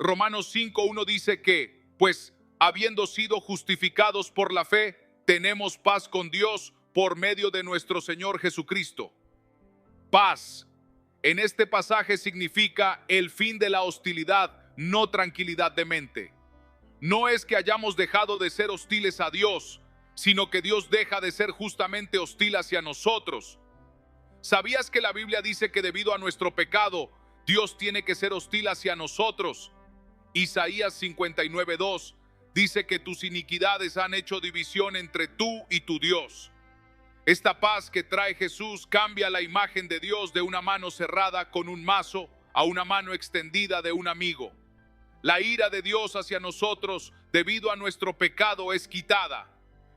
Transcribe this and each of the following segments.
Romanos 5:1 dice que, pues, habiendo sido justificados por la fe, tenemos paz con Dios por medio de nuestro Señor Jesucristo. Paz, en este pasaje significa el fin de la hostilidad, no tranquilidad de mente. No es que hayamos dejado de ser hostiles a Dios, sino que Dios deja de ser justamente hostil hacia nosotros. ¿Sabías que la Biblia dice que debido a nuestro pecado, Dios tiene que ser hostil hacia nosotros? Isaías 59:2 dice que tus iniquidades han hecho división entre tú y tu Dios. Esta paz que trae Jesús cambia la imagen de Dios de una mano cerrada con un mazo a una mano extendida de un amigo. La ira de Dios hacia nosotros debido a nuestro pecado es quitada.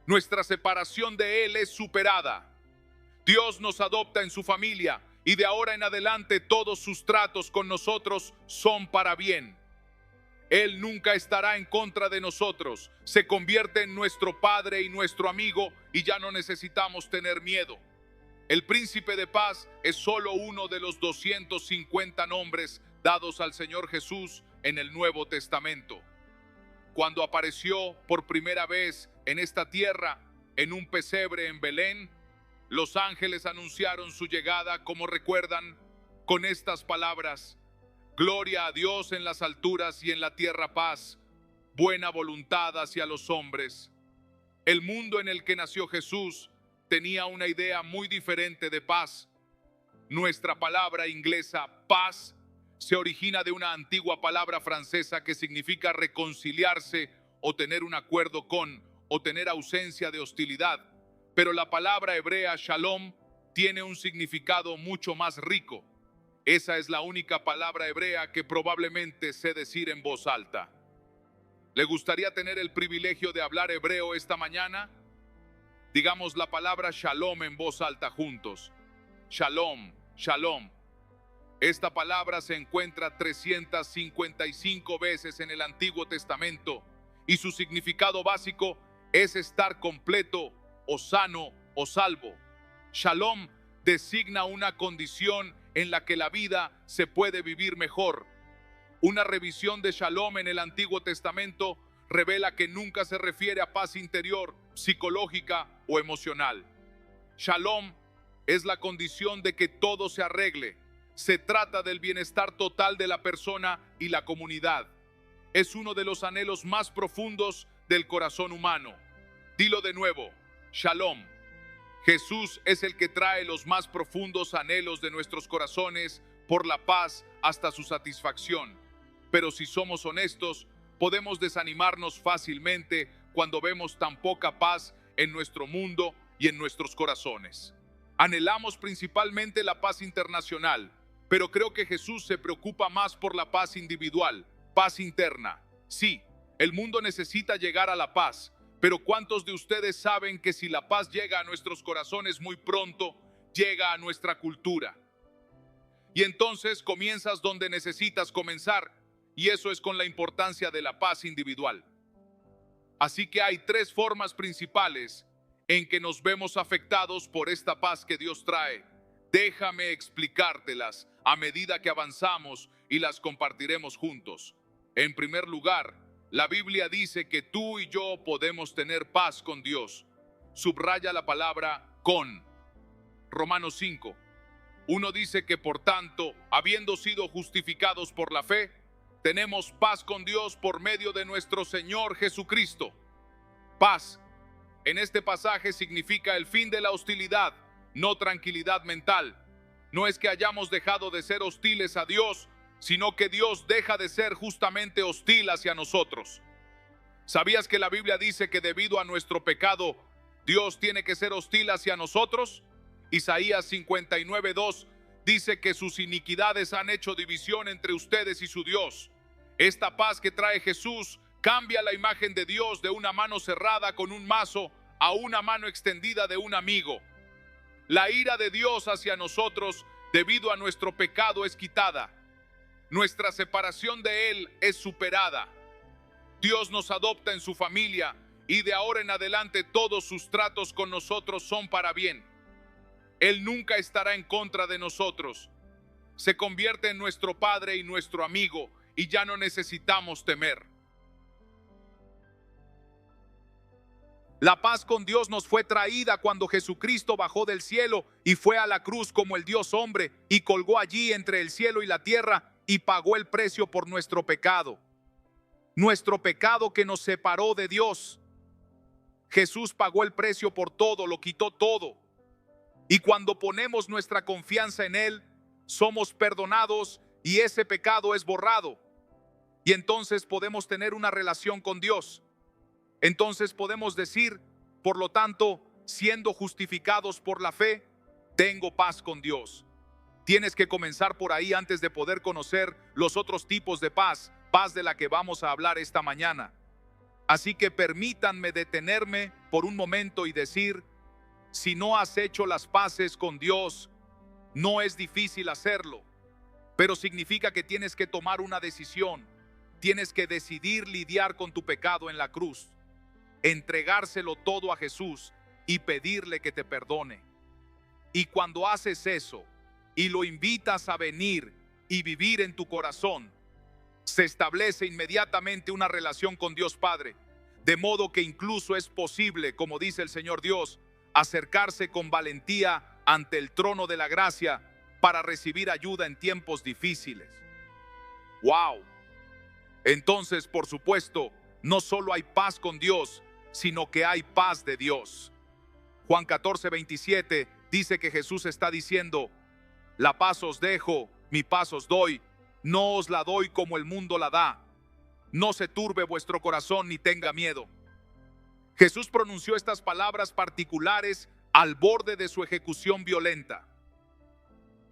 Nuestra separación de Él es superada. Dios nos adopta en su familia y de ahora en adelante todos sus tratos con nosotros son para bien. Él nunca estará en contra de nosotros, se convierte en nuestro Padre y nuestro amigo y ya no necesitamos tener miedo. El Príncipe de Paz es solo uno de los 250 nombres dados al Señor Jesús en el Nuevo Testamento. Cuando apareció por primera vez en esta tierra, en un pesebre en Belén, los ángeles anunciaron su llegada, como recuerdan, con estas palabras: Gloria a Dios en las alturas y en la tierra paz, buena voluntad hacia los hombres. El mundo en el que nació Jesús tenía una idea muy diferente de paz. Nuestra palabra inglesa paz se origina de una antigua palabra francesa que significa reconciliarse o tener un acuerdo con o tener ausencia de hostilidad. Pero la palabra hebrea shalom tiene un significado mucho más rico. Esa es la única palabra hebrea que probablemente sé decir en voz alta. ¿Le gustaría tener el privilegio de hablar hebreo esta mañana? Digamos la palabra shalom en voz alta juntos. Shalom, shalom. Esta palabra se encuentra 355 veces en el Antiguo Testamento y su significado básico es estar completo o sano o salvo. Shalom designa una condición en la que la vida se puede vivir mejor. Una revisión de Shalom en el Antiguo Testamento revela que nunca se refiere a paz interior, psicológica o emocional. Shalom es la condición de que todo se arregle. Se trata del bienestar total de la persona y la comunidad. Es uno de los anhelos más profundos del corazón humano. Dilo de nuevo, Shalom. Jesús es el que trae los más profundos anhelos de nuestros corazones por la paz hasta su satisfacción. Pero si somos honestos, podemos desanimarnos fácilmente cuando vemos tan poca paz en nuestro mundo y en nuestros corazones. Anhelamos principalmente la paz internacional, pero creo que Jesús se preocupa más por la paz individual, paz interna. Sí, el mundo necesita llegar a la paz, pero ¿cuántos de ustedes saben que si la paz llega a nuestros corazones muy pronto, llega a nuestra cultura? Y entonces comienzas donde necesitas comenzar, y eso es con la importancia de la paz individual. Así que hay 3 formas principales en que nos vemos afectados por esta paz que Dios trae. Déjame explicártelas a medida que avanzamos y las compartiremos juntos. En primer lugar, la Biblia dice que tú y yo podemos tener paz con Dios. Subraya la palabra con. Romanos 5. Uno dice que por tanto, habiendo sido justificados por la fe, tenemos paz con Dios por medio de nuestro Señor Jesucristo. Paz, en este pasaje significa el fin de la hostilidad, no tranquilidad mental. No es que hayamos dejado de ser hostiles a Dios, sino que Dios deja de ser justamente hostil hacia nosotros. ¿Sabías que la Biblia dice que debido a nuestro pecado, Dios tiene que ser hostil hacia nosotros? Isaías 59:2 dice que sus iniquidades han hecho división entre ustedes y su Dios. Esta paz que trae Jesús cambia la imagen de Dios de una mano cerrada con un mazo a una mano extendida de un amigo. La ira de Dios hacia nosotros debido a nuestro pecado es quitada. Nuestra separación de Él es superada. Dios nos adopta en su familia y de ahora en adelante todos sus tratos con nosotros son para bien. Él nunca estará en contra de nosotros. Se convierte en nuestro Padre y nuestro amigo y ya no necesitamos temer. La paz con Dios nos fue traída cuando Jesucristo bajó del cielo y fue a la cruz como el Dios hombre y colgó allí entre el cielo y la tierra y pagó el precio por nuestro pecado que nos separó de Dios. Jesús pagó el precio por todo, lo quitó todo. Y cuando ponemos nuestra confianza en Él, somos perdonados y ese pecado es borrado. Y entonces podemos tener una relación con Dios. Entonces podemos decir, por lo tanto, siendo justificados por la fe, tengo paz con Dios. Tienes que comenzar por ahí antes de poder conocer los otros tipos de paz, paz de la que vamos a hablar esta mañana. Así que permítanme detenerme por un momento y decir, si no has hecho las paces con Dios, no es difícil hacerlo, pero significa que tienes que tomar una decisión. Tienes que decidir lidiar con tu pecado en la cruz, entregárselo todo a Jesús y pedirle que te perdone. Y cuando haces eso y lo invitas a venir y vivir en tu corazón, se establece inmediatamente una relación con Dios Padre, de modo que incluso es posible, como dice el Señor Dios, acercarse con valentía ante el trono de la gracia para recibir ayuda en tiempos difíciles. ¡Wow! Entonces, por supuesto, no solo hay paz con Dios, sino que hay paz de Dios. Juan 14:27 dice que Jesús está diciendo, la paz os dejo, mi paz os doy, no os la doy como el mundo la da. No se turbe vuestro corazón ni tenga miedo. Jesús pronunció estas palabras particulares al borde de su ejecución violenta.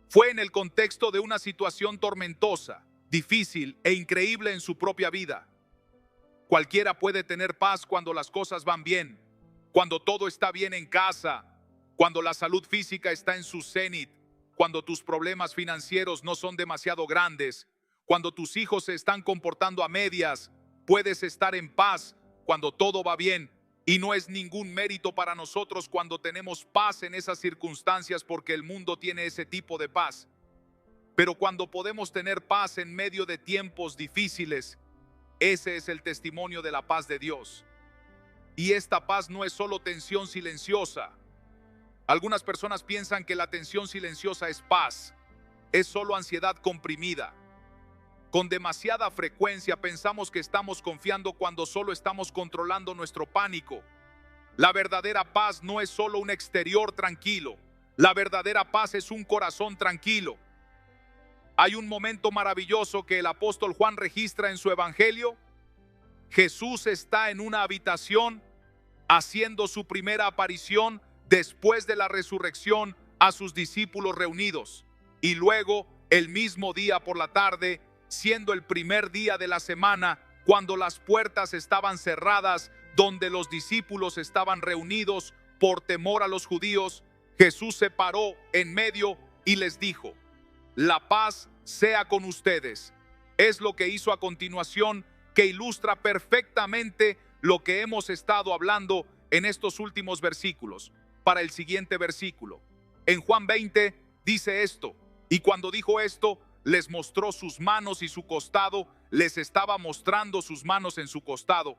Fue en el contexto de una situación tormentosa, difícil e increíble en su propia vida. Cualquiera puede tener paz cuando las cosas van bien, cuando todo está bien en casa, cuando la salud física está en su cenit, cuando tus problemas financieros no son demasiado grandes, cuando tus hijos se están comportando a medias. Puedes estar en paz cuando todo va bien, y no es ningún mérito para nosotros cuando tenemos paz en esas circunstancias, porque el mundo tiene ese tipo de paz. Pero cuando podemos tener paz en medio de tiempos difíciles, ese es el testimonio de la paz de Dios. Y esta paz no es solo tensión silenciosa. Algunas personas piensan que la tensión silenciosa es paz. Es solo ansiedad comprimida. Con demasiada frecuencia pensamos que estamos confiando cuando solo estamos controlando nuestro pánico. La verdadera paz no es solo un exterior tranquilo. La verdadera paz es un corazón tranquilo. Hay un momento maravilloso que el apóstol Juan registra en su evangelio. Jesús está en una habitación haciendo su primera aparición después de la resurrección a sus discípulos reunidos. Y luego, el mismo día por la tarde, siendo el primer día de la semana, cuando las puertas estaban cerradas, donde los discípulos estaban reunidos por temor a los judíos, Jesús se paró en medio y les dijo, la paz sea con ustedes. Es lo que hizo a continuación, que ilustra perfectamente lo que hemos estado hablando en estos últimos versículos. Para el siguiente versículo, en Juan 20 dice esto, y cuando dijo esto, les mostró sus manos y su costado. Les estaba mostrando sus manos en su costado,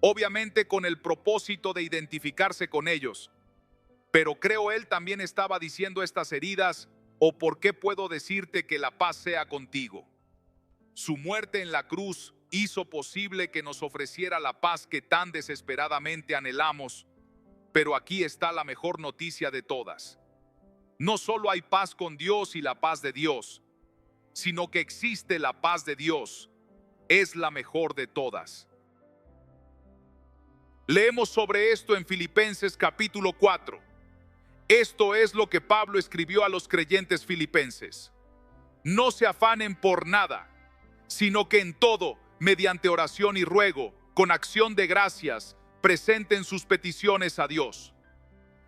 obviamente con el propósito de identificarse con ellos. Pero creo él también estaba diciendo estas heridas, o por qué puedo decirte que la paz sea contigo. Su muerte en la cruz hizo posible que nos ofreciera la paz que tan desesperadamente anhelamos. Pero aquí está la mejor noticia de todas. No solo hay paz con Dios y la paz de Dios, sino que existe la paz de Dios. Es la mejor de todas. Leemos sobre esto en Filipenses capítulo 4. Esto es lo que Pablo escribió a los creyentes filipenses. No se afanen por nada, sino que en todo, mediante oración y ruego, con acción de gracias, presenten sus peticiones a Dios.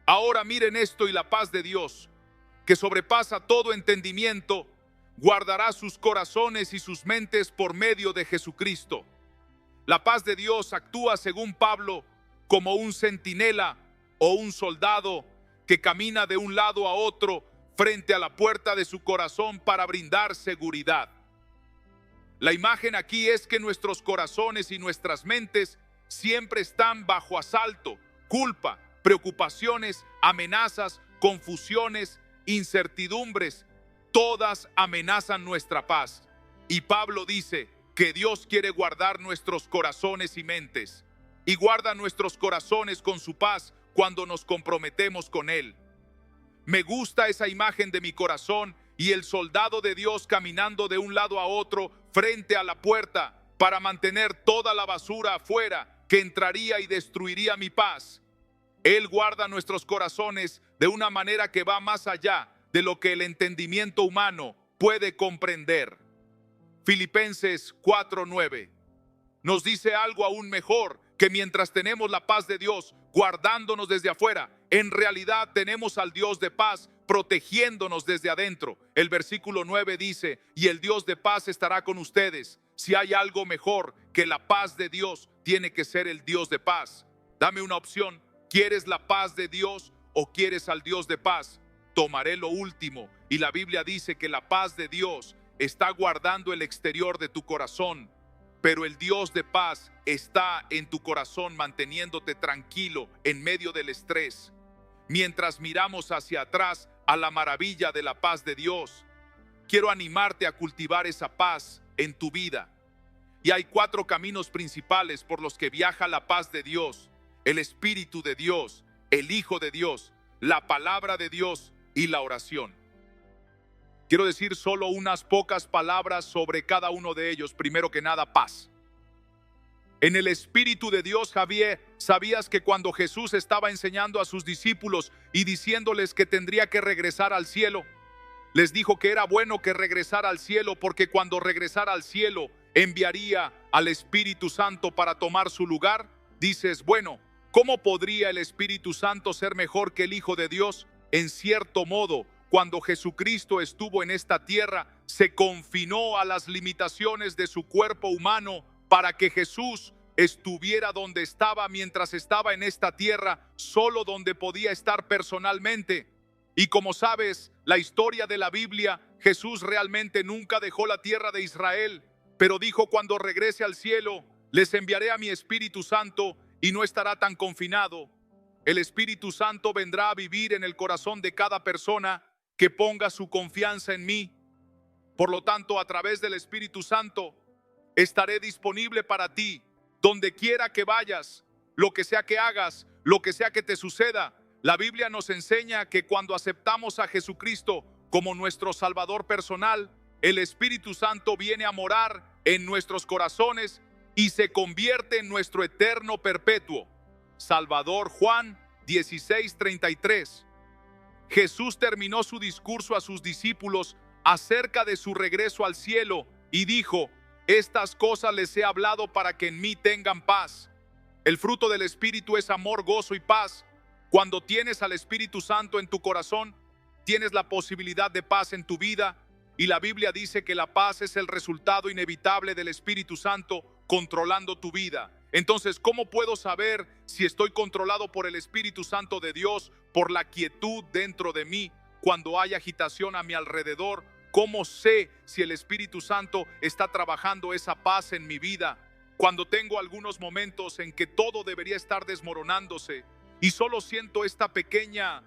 Ahora miren esto, y la paz de Dios, que sobrepasa todo entendimiento, guardará sus corazones y sus mentes por medio de Jesucristo. La paz de Dios actúa, según Pablo, como un centinela o un soldado que camina de un lado a otro frente a la puerta de su corazón para brindar seguridad. La imagen aquí es que nuestros corazones y nuestras mentes siempre están bajo asalto, culpa, preocupaciones, amenazas, confusiones, incertidumbres. Todas amenazan nuestra paz. Y Pablo dice que Dios quiere guardar nuestros corazones y mentes. Y guarda nuestros corazones con su paz cuando nos comprometemos con Él. Me gusta esa imagen de mi corazón y el soldado de Dios caminando de un lado a otro frente a la puerta para mantener toda la basura afuera que entraría y destruiría mi paz. Él guarda nuestros corazones de una manera que va más allá de lo que el entendimiento humano puede comprender. Filipenses 4:9 nos dice algo aún mejor, que mientras tenemos la paz de Dios guardándonos desde afuera, en realidad tenemos al Dios de paz protegiéndonos desde adentro. El versículo 9 dice, y el Dios de paz estará con ustedes. Si hay algo mejor que la paz de Dios, tiene que ser el Dios de paz. Dame una opción. ¿Quieres la paz de Dios o quieres al Dios de paz? Tomaré lo último. Y la Biblia dice que la paz de Dios está guardando el exterior de tu corazón, pero el Dios de paz está en tu corazón manteniéndote tranquilo en medio del estrés. Mientras miramos hacia atrás a la maravilla de la paz de Dios, quiero animarte a cultivar esa paz en tu vida. Y hay 4 caminos principales por los que viaja la paz de Dios: el Espíritu de Dios, el Hijo de Dios, la palabra de Dios y la oración. Quiero decir solo unas pocas palabras sobre cada uno de ellos. Primero que nada, paz. En el Espíritu de Dios, Javier, ¿sabías que cuando Jesús estaba enseñando a sus discípulos y diciéndoles que tendría que regresar al cielo, les dijo que era bueno que regresara al cielo, porque cuando regresara al cielo enviaría al Espíritu Santo para tomar su lugar? Dices, bueno, ¿cómo podría el Espíritu Santo ser mejor que el Hijo de Dios? En cierto modo, cuando Jesucristo estuvo en esta tierra, se confinó a las limitaciones de su cuerpo humano para que Jesús estuviera donde estaba mientras estaba en esta tierra, solo donde podía estar personalmente. Y como sabes, la historia de la Biblia, Jesús realmente nunca dejó la tierra de Israel, pero dijo, cuando regrese al cielo, les enviaré a mi Espíritu Santo y no estará tan confinado. El Espíritu Santo vendrá a vivir en el corazón de cada persona que ponga su confianza en mí. Por lo tanto, a través del Espíritu Santo, estaré disponible para ti, donde quiera que vayas, lo que sea que hagas, lo que sea que te suceda. La Biblia nos enseña que cuando aceptamos a Jesucristo como nuestro Salvador personal, el Espíritu Santo viene a morar en nuestros corazones y se convierte en nuestro eterno perpetuo. Salvador Juan 16:33. Jesús terminó su discurso a sus discípulos acerca de su regreso al cielo y dijo, estas cosas les he hablado para que en mí tengan paz. El fruto del Espíritu es amor, gozo y paz. Cuando tienes al Espíritu Santo en tu corazón, tienes la posibilidad de paz en tu vida, y la Biblia dice que la paz es el resultado inevitable del Espíritu Santo controlando tu vida. Entonces, ¿cómo puedo saber si estoy controlado por el Espíritu Santo de Dios, por la quietud dentro de mí, cuando hay agitación a mi alrededor? ¿Cómo sé si el Espíritu Santo está trabajando esa paz en mi vida? Cuando tengo algunos momentos en que todo debería estar desmoronándose y solo siento esta pequeña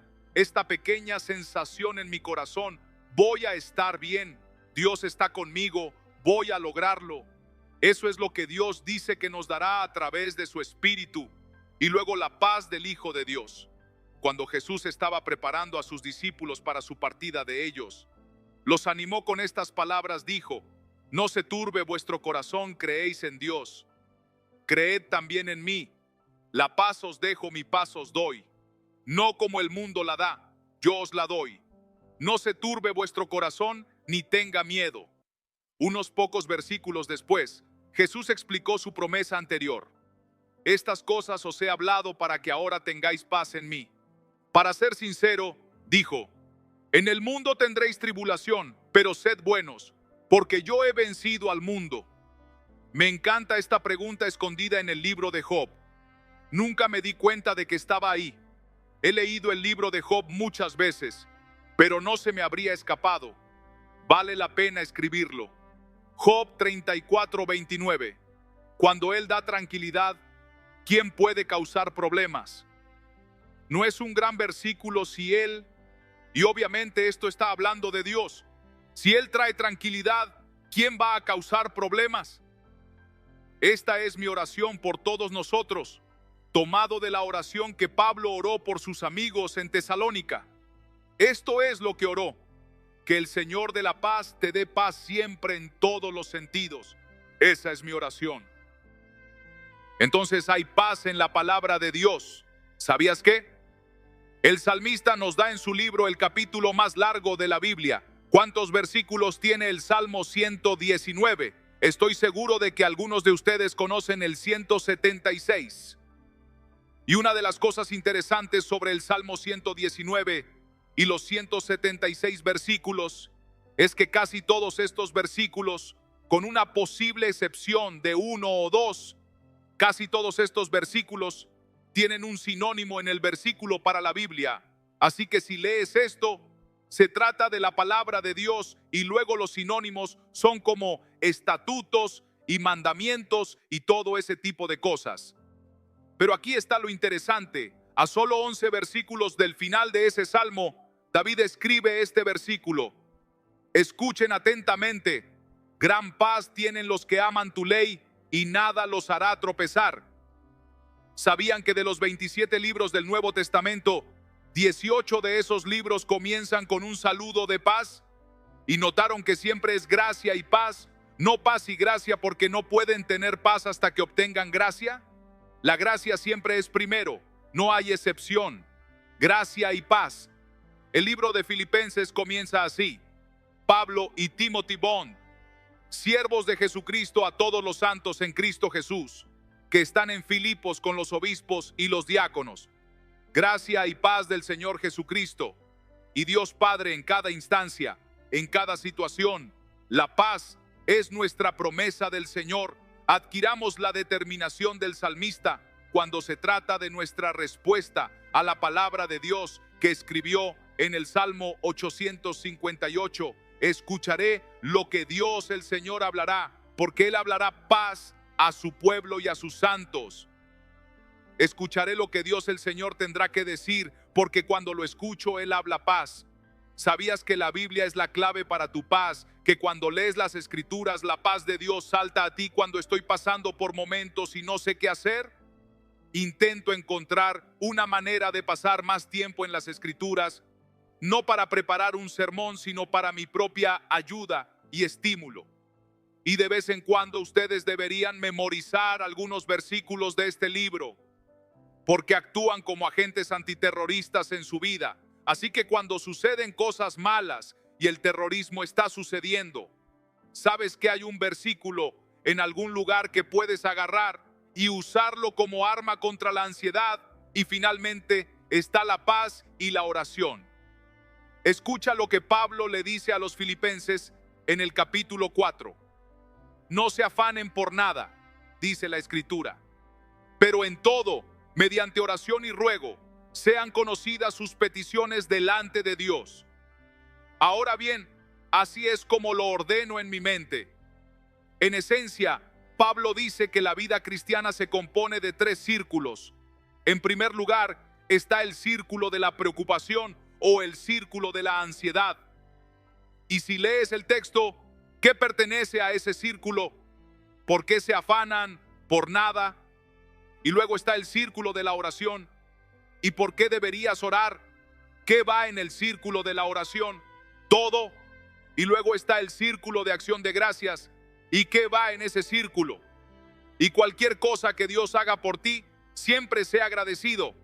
sensación en mi corazón, voy a estar bien, Dios está conmigo, voy a lograrlo. Eso es lo que Dios dice que nos dará a través de su Espíritu. Y luego la paz del Hijo de Dios. Cuando Jesús estaba preparando a sus discípulos para su partida de ellos, los animó con estas palabras, dijo, no se turbe vuestro corazón, creéis en Dios, creed también en mí. La paz os dejo, mi paz os doy. No como el mundo la da, yo os la doy. No se turbe vuestro corazón, ni tenga miedo. Unos pocos versículos después, Jesús explicó su promesa anterior. Estas cosas os he hablado para que ahora tengáis paz en mí. Para ser sincero, dijo, en el mundo tendréis tribulación, pero sed buenos, porque yo he vencido al mundo. Me encanta esta pregunta escondida en el libro de Job. Nunca me di cuenta de que estaba ahí. He leído el libro de Job muchas veces, pero no se me habría escapado. Vale la pena escribirlo. Job 34:29. Cuando Él da tranquilidad, ¿quién puede causar problemas? No es un gran versículo si Él, y obviamente esto está hablando de Dios, si Él trae tranquilidad, ¿quién va a causar problemas? Esta es mi oración por todos nosotros, tomado de la oración que Pablo oró por sus amigos en Tesalónica. Esto es lo que oró: que el Señor de la paz te dé paz siempre en todos los sentidos. Esa es mi oración. Entonces hay paz en la palabra de Dios. ¿Sabías qué? El salmista nos da en su libro el capítulo más largo de la Biblia. ¿Cuántos versículos tiene el Salmo 119? Estoy seguro de que algunos de ustedes conocen el 176. Y una de las cosas interesantes sobre el Salmo 119 y los 176 versículos es que casi todos estos versículos, con una posible excepción de uno o dos, casi todos estos versículos tienen un sinónimo en el versículo para la Biblia. Así que si lees esto, se trata de la palabra de Dios y luego los sinónimos son como estatutos y mandamientos y todo ese tipo de cosas. Pero aquí está lo interesante. A solo 11 versículos del final de ese salmo, David escribe este versículo: escuchen atentamente, gran paz tienen los que aman tu ley y nada los hará tropezar. ¿Sabían que de los 27 libros del Nuevo Testamento, 18 de esos libros comienzan con un saludo de paz? ¿Y notaron que siempre es gracia y paz? No paz y gracia, porque no pueden tener paz hasta que obtengan gracia. La gracia siempre es primero, no hay excepción. Gracia y paz. El libro de Filipenses comienza así: Pablo y Timothy Bond, siervos de Jesucristo, a todos los santos en Cristo Jesús, que están en Filipos con los obispos y los diáconos. Gracia y paz del Señor Jesucristo y Dios Padre en cada instancia, en cada situación. La paz es nuestra promesa del Señor. Adquiramos la determinación del salmista cuando se trata de nuestra respuesta a la palabra de Dios que escribió en el Salmo 858. Escucharé lo que Dios el Señor hablará, porque Él hablará paz a su pueblo y a sus santos. Escucharé lo que Dios el Señor tendrá que decir, porque cuando lo escucho, Él habla paz. ¿Sabías que la Biblia es la clave para tu paz? Que cuando lees las Escrituras, la paz de Dios salta a ti cuando estoy pasando por momentos y no sé qué hacer. Intento encontrar una manera de pasar más tiempo en las Escrituras, no para preparar un sermón, sino para mi propia ayuda y estímulo. Y de vez en cuando ustedes deberían memorizar algunos versículos de este libro, porque actúan como agentes antiterroristas en su vida. Así que cuando suceden cosas malas y el terrorismo está sucediendo, sabes que hay un versículo en algún lugar que puedes agarrar y usarlo como arma contra la ansiedad. Y finalmente está la paz y la oración. Escucha lo que Pablo le dice a los filipenses en el capítulo 4. No se afanen por nada, dice la Escritura, pero en todo, mediante oración y ruego, sean conocidas sus peticiones delante de Dios. Ahora bien, así es como lo ordeno en mi mente. En esencia, Pablo dice que la vida cristiana se compone de 3 círculos. En primer lugar, está el círculo de la preocupación o el círculo de la ansiedad. Y si lees el texto, ¿qué pertenece a ese círculo? ¿Por qué se afanan por nada? Y luego está el círculo de la oración. ¿Y por qué deberías orar? ¿Qué va en el círculo de la oración? Todo. Y luego está el círculo de acción de gracias. ¿Y qué va en ese círculo? Y cualquier cosa que Dios haga por ti, siempre sea agradecido.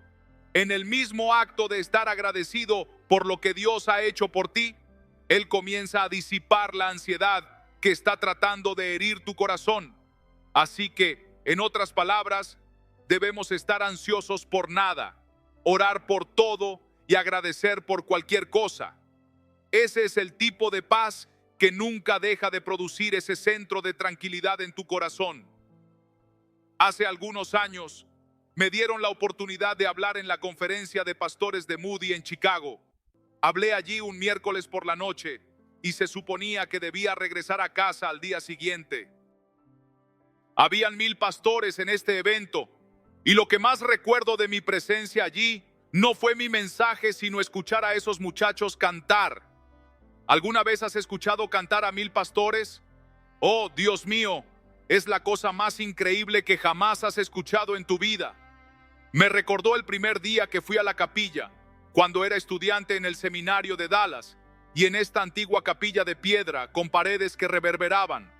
En el mismo acto de estar agradecido por lo que Dios ha hecho por ti, Él comienza a disipar la ansiedad que está tratando de herir tu corazón. Así que, en otras palabras, debemos estar ansiosos por nada, orar por todo y agradecer por cualquier cosa. Ese es el tipo de paz que nunca deja de producir ese centro de tranquilidad en tu corazón. Hace algunos años me dieron la oportunidad de hablar en la conferencia de pastores de Moody en Chicago. Hablé allí un miércoles por la noche y se suponía que debía regresar a casa al día siguiente. Habían 1000 pastores en este evento, y lo que más recuerdo de mi presencia allí no fue mi mensaje, sino escuchar a esos muchachos cantar. ¿Alguna vez has escuchado cantar a 1000 pastores? Oh, Dios mío, es la cosa más increíble que jamás has escuchado en tu vida. Me recordó el primer día que fui a la capilla, cuando era estudiante en el seminario de Dallas, y en esta antigua capilla de piedra con paredes que reverberaban.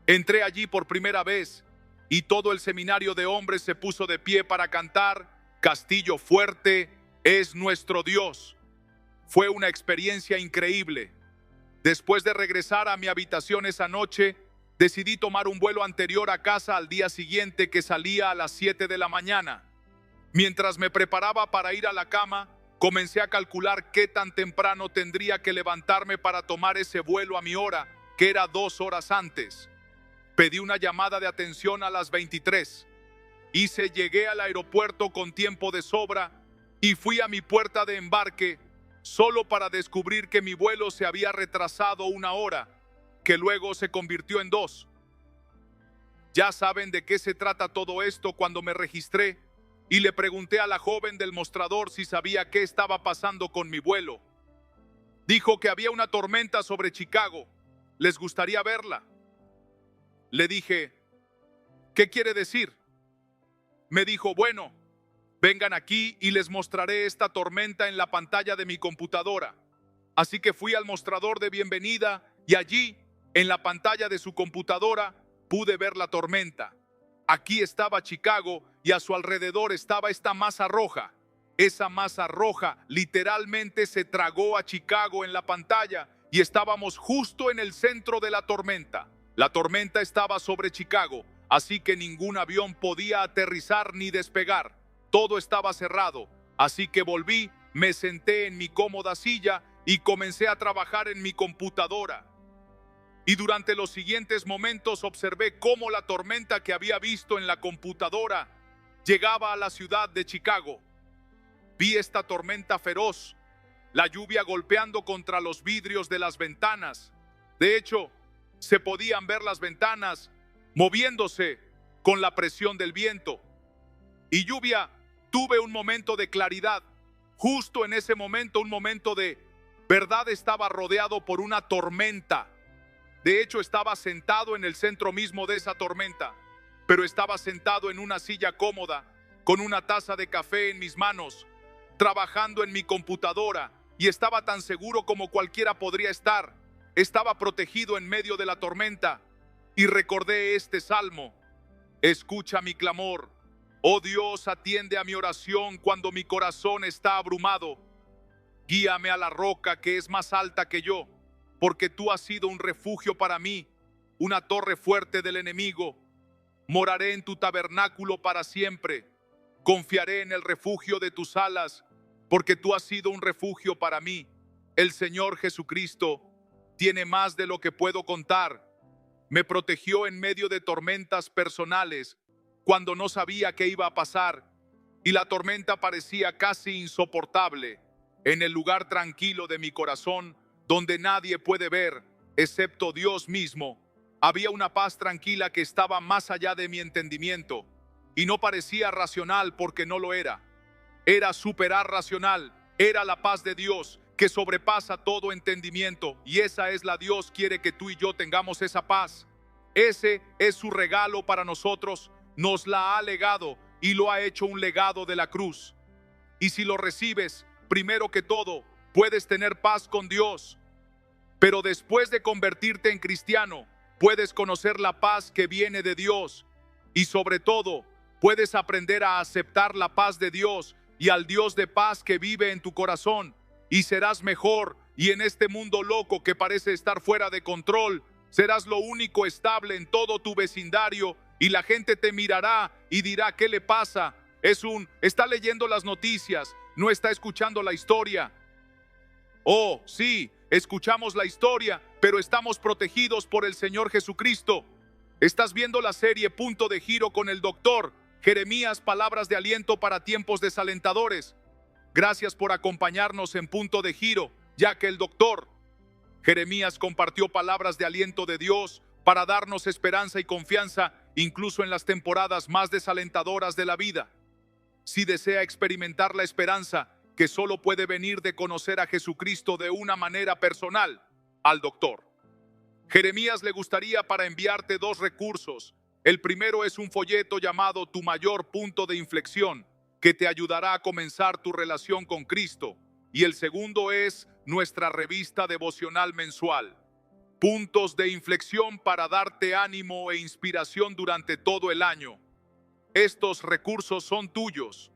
Entré allí por primera vez, y todo el seminario de hombres se puso de pie para cantar Castillo fuerte es nuestro Dios. Fue una experiencia increíble. Después de regresar a mi habitación esa noche, decidí tomar un vuelo anterior a casa al día siguiente, que salía a las 7 de la mañana. Mientras me preparaba para ir a la cama, comencé a calcular qué tan temprano tendría que levantarme para tomar ese vuelo a mi hora, que era 2 horas antes. Pedí una llamada de atención a las 23. Llegué al aeropuerto con tiempo de sobra y fui a mi puerta de embarque, solo para descubrir que mi vuelo se había retrasado 1 hora, que luego se convirtió en 2. Ya saben de qué se trata todo esto cuando me registré y le pregunté a la joven del mostrador si sabía qué estaba pasando con mi vuelo. Dijo que había una tormenta sobre Chicago. ¿Les gustaría verla? Le dije, ¿qué quiere decir? Me dijo, bueno, vengan aquí y les mostraré esta tormenta en la pantalla de mi computadora. Así que fui al mostrador de bienvenida y allí, en la pantalla de su computadora, pude ver la tormenta. Aquí estaba Chicago y a su alrededor estaba esta masa roja. Esa masa roja literalmente se tragó a Chicago en la pantalla y estábamos justo en el centro de la tormenta. La tormenta estaba sobre Chicago, así que ningún avión podía aterrizar ni despegar. Todo estaba cerrado, así que volví, me senté en mi cómoda silla y comencé a trabajar en mi computadora. Y durante los siguientes momentos observé cómo la tormenta que había visto en la computadora llegaba a la ciudad de Chicago. Vi esta tormenta feroz, la lluvia golpeando contra los vidrios de las ventanas. De hecho, se podían ver las ventanas moviéndose con la presión del viento. Y lluvia, tuve un momento de claridad. Justo en ese momento, un momento de verdad, estaba rodeado por una tormenta. De hecho, estaba sentado en el centro mismo de esa tormenta, pero estaba sentado en una silla cómoda, con una taza de café en mis manos, trabajando en mi computadora, y estaba tan seguro como cualquiera podría estar. Estaba protegido en medio de la tormenta. Y recordé este salmo: escucha mi clamor, oh Dios, atiende a mi oración cuando mi corazón está abrumado. Guíame a la roca que es más alta que yo, porque tú has sido un refugio para mí, una torre fuerte del enemigo. Moraré en tu tabernáculo para siempre. Confiaré en el refugio de tus alas, porque tú has sido un refugio para mí. El Señor Jesucristo tiene más de lo que puedo contar. Me protegió en medio de tormentas personales, cuando no sabía qué iba a pasar, y la tormenta parecía casi insoportable. En el lugar tranquilo de mi corazón, donde nadie puede ver, excepto Dios mismo, había una paz tranquila que estaba más allá de mi entendimiento, y no parecía racional porque no lo era. Era superarracional, era la paz de Dios que sobrepasa todo entendimiento, y esa es la Dios quiere que tú y yo tengamos esa paz. Ese es su regalo para nosotros, nos la ha legado y lo ha hecho un legado de la cruz. Y si lo recibes, primero que todo, puedes tener paz con Dios. Pero después de convertirte en cristiano, puedes conocer la paz que viene de Dios. Y sobre todo, puedes aprender a aceptar la paz de Dios y al Dios de paz que vive en tu corazón. Y serás mejor, y en este mundo loco que parece estar fuera de control, serás lo único estable en todo tu vecindario, y la gente te mirará y dirá: ¿qué le pasa? Está leyendo las noticias, no está escuchando la historia. Oh, sí, escuchamos la historia, pero estamos protegidos por el Señor Jesucristo. Estás viendo la serie Punto de Giro con el doctor Jeremías, palabras de aliento para tiempos desalentadores. Gracias por acompañarnos en Punto de Giro, ya que el doctor Jeremías compartió palabras de aliento de Dios para darnos esperanza y confianza, incluso en las temporadas más desalentadoras de la vida. Si desea experimentar la esperanza que solo puede venir de conocer a Jesucristo de una manera personal, al doctor Jeremías le gustaría para enviarte 2 recursos. El primero es un folleto llamado Tu mayor punto de inflexión, que te ayudará a comenzar tu relación con Cristo. Y el segundo es nuestra revista devocional mensual, Puntos de inflexión para darte ánimo e inspiración durante todo el año. Estos recursos son tuyos,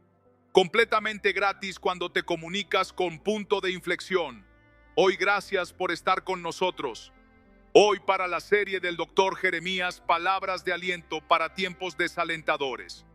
completamente gratis cuando te comunicas con Punto de Inflexión. Hoy gracias por estar con nosotros. Hoy para la serie del Dr. Jeremías, palabras de aliento para tiempos desalentadores.